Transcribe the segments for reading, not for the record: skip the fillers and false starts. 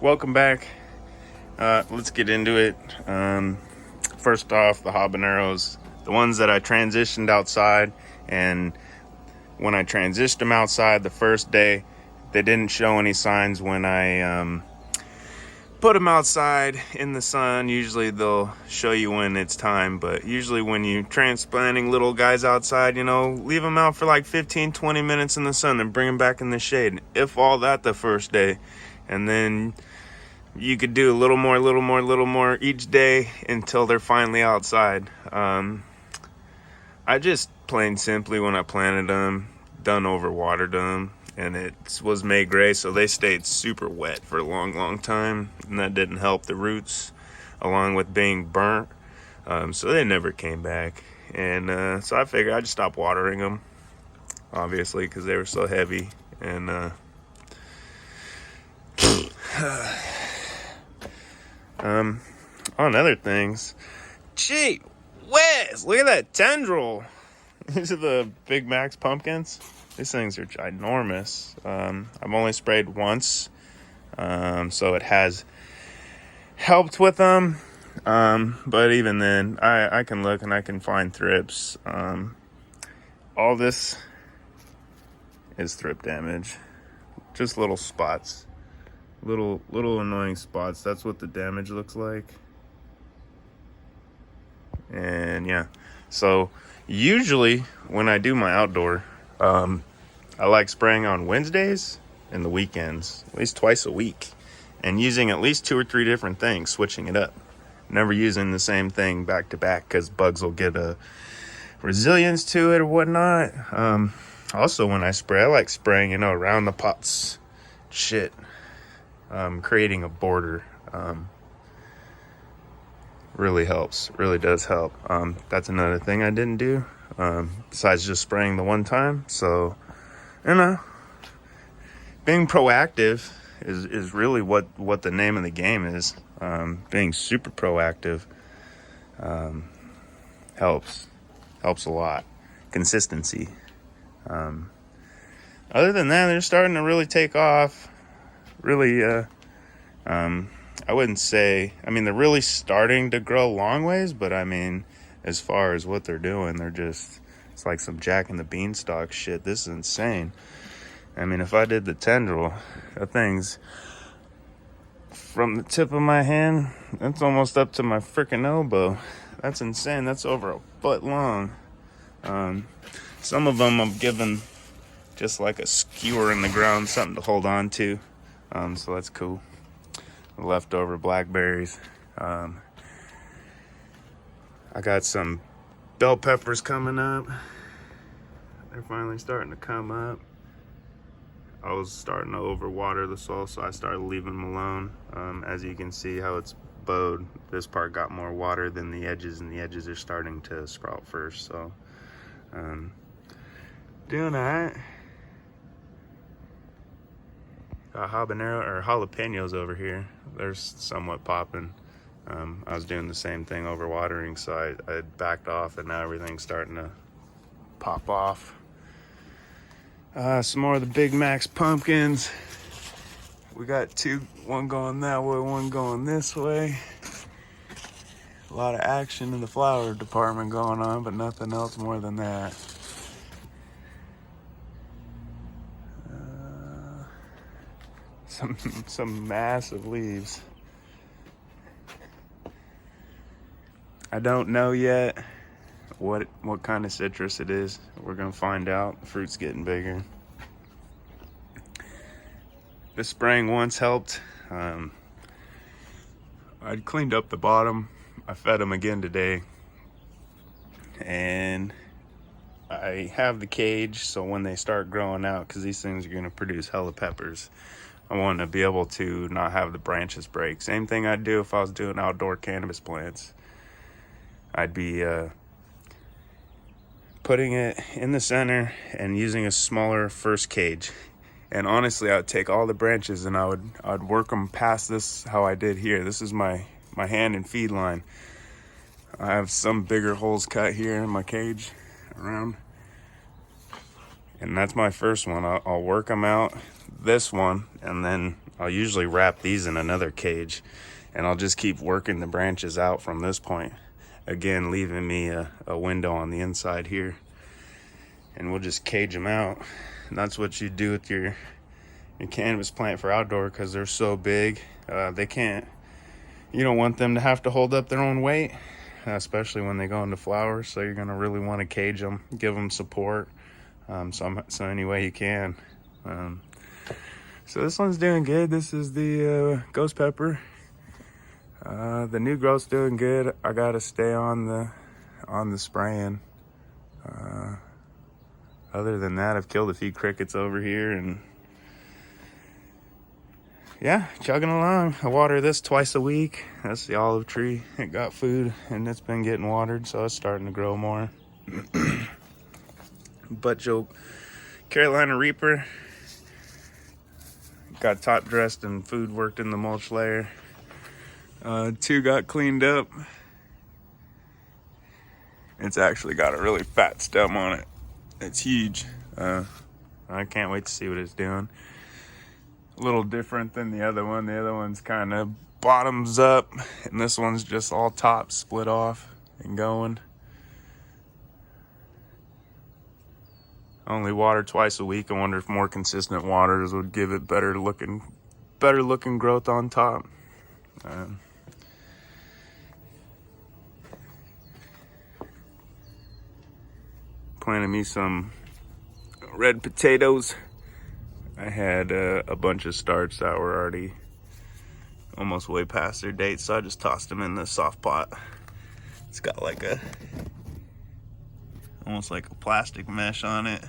Welcome back. Let's get into it. First off, the habaneros, the ones that I transitioned outside, and when I transitioned them outside the first day, they didn't show any signs when I put them outside in the sun. Usually they'll show you when it's time, but usually when you're transplanting little guys outside, leave them out for like 15-20 minutes in the sun and bring them back in the shade, if all that, the first day. And then you could do a little more each day until they're finally outside. I just plain simply, when I planted them, done overwatered them, and it was May gray, so they stayed super wet for a long time, and that didn't help the roots, along with being burnt. So they never came back, and so I figured I'd stop watering them, obviously, because they were so heavy. And on other things, gee whiz, look at that tendril. These are the Big Max pumpkins. These things are ginormous. I've only sprayed once, so it has helped with them. But even then, I can look and I can find thrips. All this is thrip damage. Just little spots. Little annoying spots. That's what the damage looks like. And yeah, so usually when I do my outdoor, I like spraying on Wednesdays and the weekends, at least twice a week, and using at least 2 or 3 different things, switching it up. Never using the same thing back to back, because bugs will get a resilience to it or whatnot. Also, when I spray, I like spraying, around the pots. Creating a border really helps, really does help. That's another thing I didn't do, besides just spraying the one time. So, being proactive is really what the name of the game is. Being super proactive helps a lot. Consistency. Other than that, they're starting to really take off. Really, I wouldn't say, they're really starting to grow long ways, but as far as what they're doing, it's like some Jack and the Beanstalk shit. This is insane. If I did the tendril, that thing's from the tip of my hand, that's almost up to my freaking elbow. That's insane. That's over a foot long. Some of them I'm given just like a skewer in the ground, something to hold on to. So that's cool. Leftover blackberries. I got some bell peppers coming up. They're finally starting to come up. I was starting to overwater the soil, so I started leaving them alone. As you can see how it's bowed, this part got more water than the edges, and the edges are starting to sprout first. So doing that. Habanero or jalapenos over here. They're somewhat popping. I was doing the same thing, overwatering, so I backed off, and now everything's starting to pop off. Some more of the Big Max pumpkins. We got 2, one going that way, one going this way. A lot of action in the flower department going on, but nothing else more than that. Some massive leaves. I don't know yet what kind of citrus it is. We're gonna find out. The fruit's getting bigger. The spraying once helped. I'd cleaned up the bottom. I fed them again today, and I have the cage so when they start growing out, because these things are gonna produce hella peppers, I want to be able to not have the branches break. Same thing I'd do if I was doing outdoor cannabis plants. I'd be putting it in the center and using a smaller first cage. And honestly, I'd take all the branches and I'd work them past this, how I did here. This is my hand and feed line. I have some bigger holes cut here in my cage around. And that's my first one. I'll work them out, this one, and then I'll usually wrap these in another cage, and I'll just keep working the branches out from this point. Again, leaving me a window on the inside here. And we'll just cage them out. And that's what you do with your cannabis plant for outdoor, because they're so big. They can't, you don't want them to have to hold up their own weight, especially when they go into flowers. So you're gonna really want to cage them, give them support, so any way you can. So this one's doing good. This is the ghost pepper. The new growth's doing good. I gotta stay on the spraying. Other than that, I've killed a few crickets over here, and yeah, chugging along. I water this twice a week. That's the olive tree. It got food and it's been getting watered, so it's starting to grow more. Butt joke. Carolina Reaper. Got top dressed and food worked in the mulch layer. 2 got cleaned up. It's actually got a really fat stem on it. It's huge. I can't wait to see what it's doing. A little different than the other one. The other one's kind of bottoms up, and this one's just all top split off and going. Only water twice a week. I wonder if more consistent waters would give it better looking growth on top. Planting me some red potatoes. I had a bunch of starts that were already almost way past their date, so I just tossed them in the soft pot. It's got like almost like a plastic mesh on it,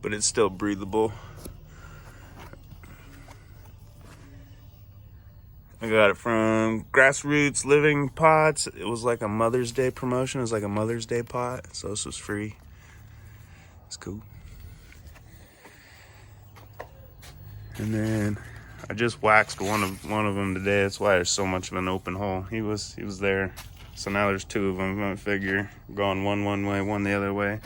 but it's still breathable. I got it from Grassroots Living Pots. It was like a Mother's Day promotion. It was like a Mother's Day pot, so this was free. It's cool. And then I just waxed one of them today. That's why there's so much of an open hole. He was there. So now there's 2 of them. I figure going one way, one the other way.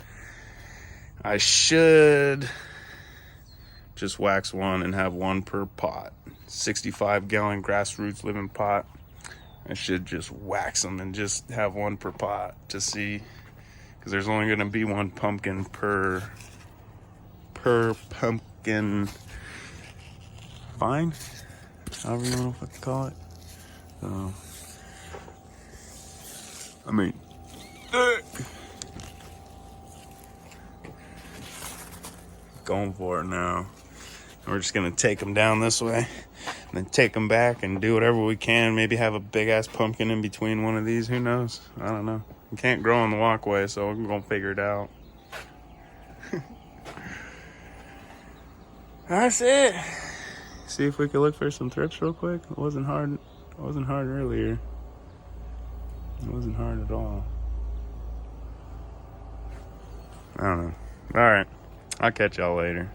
I should just wax one and have one per pot. 65-gallon Grassroots Living pot. I should just wax them and just have one per pot to see, because there's only going to be 1 pumpkin per pumpkin vine, however you want to call it. Going for it now. We're just gonna take them down this way and then take them back and do whatever we can. Maybe have a big ass pumpkin in between one of these. Who knows? I don't know. We can't grow on the walkway, so we're gonna figure it out. That's it. See if we can look for some thrips real quick. It wasn't hard. It wasn't hard earlier. It wasn't hard at all. I don't know. All right. I'll catch y'all later.